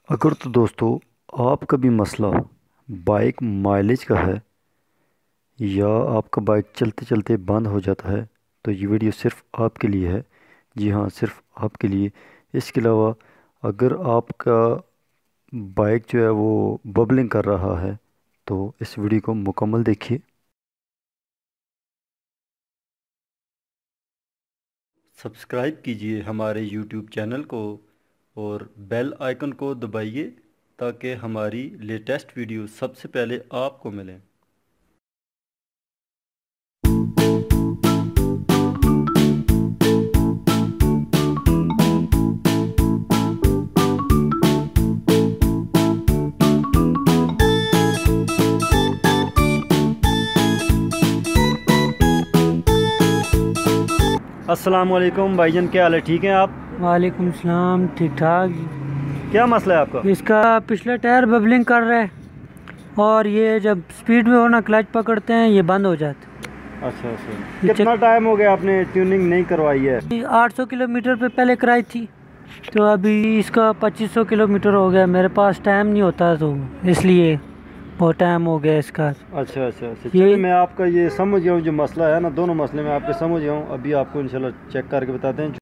अगर तो दोस्तों आपका भी मसला बाइक माइलेज का है या आपका बाइक चलते चलते बंद हो जाता है तो ये वीडियो सिर्फ आपके लिए है। जी हाँ, सिर्फ आपके लिए। इसके अलावा अगर आपका बाइक जो है वो बबलिंग कर रहा है तो इस वीडियो को मुकम्मल देखिए। सब्सक्राइब कीजिए हमारे यूट्यूब चैनल को और बेल आइकन को दबाइए ताकि हमारी लेटेस्ट वीडियो सबसे पहले आपको मिलें। अस्सलामुअलैकुम भाईजान, क्या हाल है? ठीक हैं आप? वालेकुम सलाम, ठीक ठाक। क्या मसला है आपका? इसका पिछला टायर बबलिंग कर रहा है और ये जब स्पीड में होना क्लच पकड़ते हैं ये बंद हो जाता है। अच्छा। कितना टाइम हो गया आपने ट्यूनिंग नहीं करवाई है? 800 किलोमीटर पे पहले कराई थी तो अभी इसका 2500 किलोमीटर हो गया। मेरे पास टाइम नहीं होता तो इसलिए बहुत टाइम हो गया इसका। अच्छा। ये मैं आपका ये समझ गया हूँ, जो मसला है ना, दोनों मसले में आपके समझ गया हूँ। अभी आपको इंशाल्लाह चेक करके बताते हैं।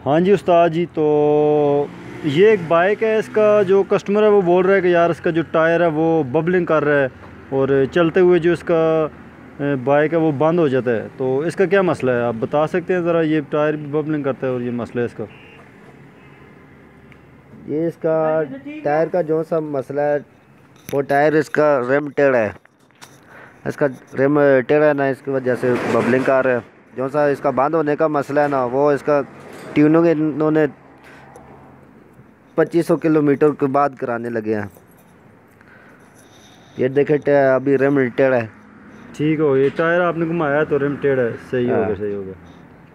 हाँ जी उस्ताद जी, तो ये एक बाइक है, इसका जो कस्टमर है वो बोल रहा है कि यार इसका जो टायर है वो बबलिंग कर रहा है और चलते हुए जो इसका बाइक है वो बंद हो जाता है। तो इसका क्या मसला है, आप बता सकते हैं ज़रा? ये टायर भी बबलिंग करता है और ये मसला है इसका। ये इसका टायर का जो सा मसला है वो टायर इसका रिम टेढ़ा है। इसका रिम टेढ़ा है ना, इसकी वजह से बबलिंग कर रहा है। जो सा इसका बंद होने का मसला है ना, वो इसका ट्यूनिंग इन्होंने 2500 किलोमीटर के बाद कराने लगे हैं। ये देखे अभी रिम टेढ़ा है। ठीक हो, ये टायर आपने घुमाया तो रिम टेढ़ा है। सही हो गया, सही हो गया।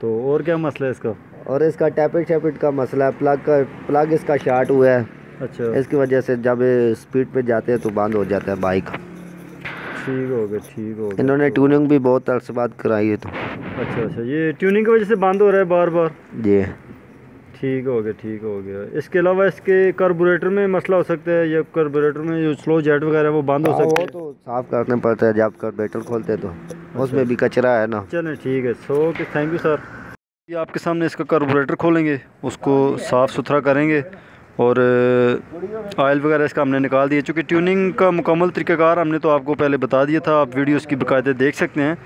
तो और क्या मसला है इसका? और इसका टैपिट का मसला है। प्लग इसका शॉर्ट हुआ है। अच्छा। इसकी वजह से जब स्पीड पे जाते हैं तो बंद हो जाता है बाइक। ठीक हो गया। इन्होंने ट्यूनिंग भी बहुत अर्से बाद कराई है तो। अच्छा, ये ट्यूनिंग की वजह से बंद हो रहा है बार बार? जी ठीक हो गया। इसके अलावा इसके कार्बोरेटर में मसला हो सकता है, या कार्बोरेटर में जो स्लो जेट वगैरह वो बंद हो सकता है? वो तो साफ़ करना पड़ता है जब कार्बोरेटर खोलते तो। उसमें भी कचरा है ना। चलें ठीक है। So okay, thank you sir. ये आपके सामने इसका कार्बोरेटर खोलेंगे, उसको साफ़ सुथरा करेंगे और ऑयल वगैरह इसका हमने निकाल दिया। चूँकि ट्यूनिंग का मुकम्मल तरीक़ाकार हमने तो आपको पहले बता दिया था, आप वीडियो इसकी बाकायदे देख सकते हैं।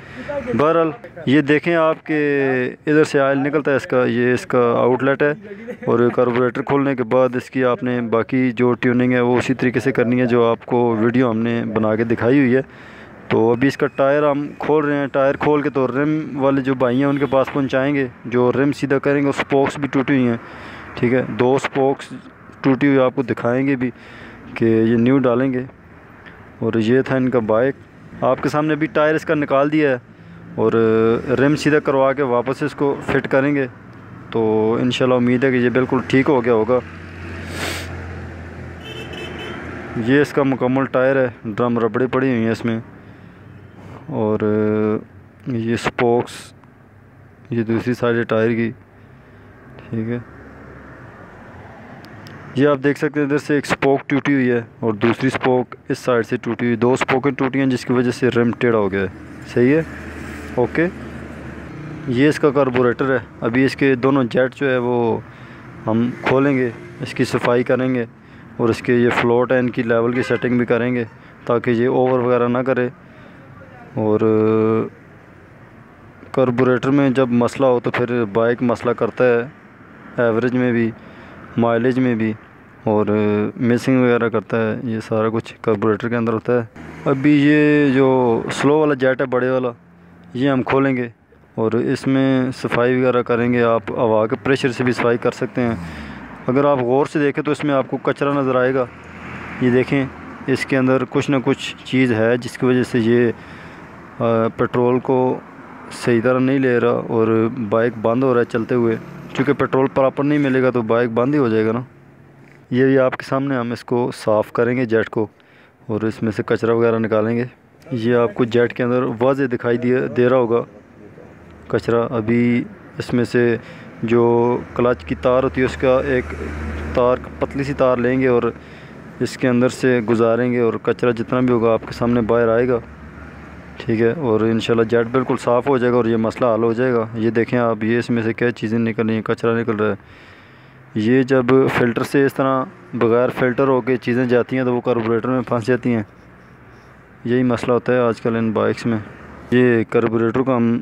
बहरहाल ये देखें आपके इधर से ऑयल निकलता है इसका, ये इसका आउटलेट है। और कार्बोरेटर खोलने के बाद इसकी आपने बाकी जो ट्यूनिंग है वो उसी तरीके से करनी है जो आपको वीडियो हमने बना के दिखाई हुई है। तो अभी इसका टायर हम खोल रहे हैं। टायर खोल के तो रिम वाले जो भाई हैं उनके पास पहुंचाएंगे। जो रिम सीधा करेंगे, स्पोक्स भी टूटी हुई हैं, ठीक है, 2 स्पोक्स टूटी हुई आपको दिखाएंगे भी कि ये न्यू डालेंगे। और ये था इनका बाइक। आपके सामने अभी टायर इसका निकाल दिया है और रिम सीधा करवा के वापस इसको फिट करेंगे। तो इंशाल्लाह उम्मीद है कि ये बिल्कुल ठीक हो गया होगा। ये इसका मुकम्मल टायर है, ड्रम रबड़ी पड़ी हुई हैं इसमें। और ये स्पोक्स, ये दूसरी साइड है टायर की, ठीक है। ये आप देख सकते हैं इधर से एक स्पोक टूटी हुई है और दूसरी स्पोक इस साइड से टूटी हुई। 2 स्पोकें टूटी हैं जिसकी वजह से रिम टेढ़ा हो गया है। सही है, ओके। ये इसका कार्बोरेटर है। अभी इसके दोनों जेट जो है वो हम खोलेंगे, इसकी सफाई करेंगे और इसके ये फ्लोट है, इनकी लेवल की सेटिंग भी करेंगे ताकि ये ओवर वगैरह ना करे। और कार्बोरेटर में जब मसला हो तो फिर बाइक मसला करता है, एवरेज में भी, माइलेज में भी, और मिसिंग वगैरह करता है। ये सारा कुछ कार्बोरेटर के अंदर होता है। अभी ये जो स्लो वाला जेट है, बड़े वाला, ये हम खोलेंगे और इसमें सफाई वगैरह करेंगे। आप हवा के प्रेशर से भी सफाई कर सकते हैं। अगर आप गौर से देखें तो इसमें आपको कचरा नज़र आएगा। ये देखें, इसके अंदर कुछ ना कुछ चीज़ है जिसकी वजह से ये पेट्रोल को सही तरह नहीं ले रहा और बाइक बंद हो रहा है चलते हुए। क्योंकि पेट्रोल प्रॉपर नहीं मिलेगा तो बाइक बंद ही हो जाएगा ना। ये भी आपके सामने हम इसको साफ़ करेंगे जेट को और इसमें से कचरा वगैरह निकालेंगे। ये आपको जेट के अंदर वाज़े दिखाई दे रहा होगा कचरा। अभी इसमें से जो क्लच की तार होती है उसका एक तार, पतली सी तार लेंगे और इसके अंदर से गुजारेंगे और कचरा जितना भी होगा आपके सामने बाहर आएगा, ठीक है। और इंशाल्लाह जेट बिल्कुल साफ़ हो जाएगा और ये मसला हल हो जाएगा। ये देखें आप, ये इसमें से क्या चीज़ें निकल रही हैं, कचरा निकल रहा है। ये जब फ़िल्टर से इस तरह बग़ैर फ़िल्टर होके चीज़ें जाती हैं तो वो कार्बोरेटर में फंस जाती हैं। यही मसला होता है आजकल इन बाइक्स में। ये कार्बोरेटर को हम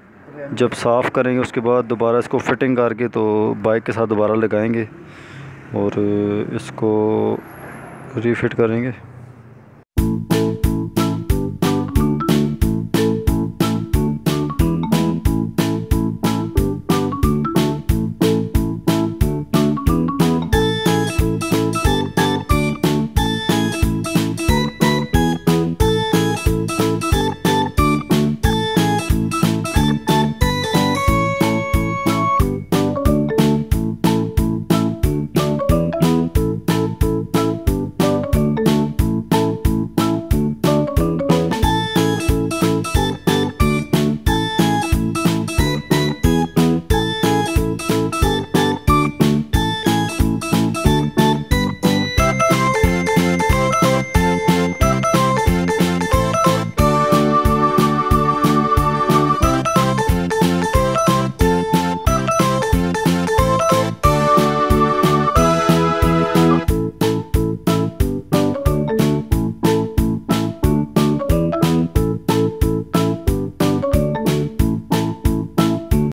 जब साफ़ करेंगे उसके बाद दोबारा इसको फ़िटिंग करके तो बाइक के साथ दोबारा लगाएंगे और इसको रीफ़िट करेंगे।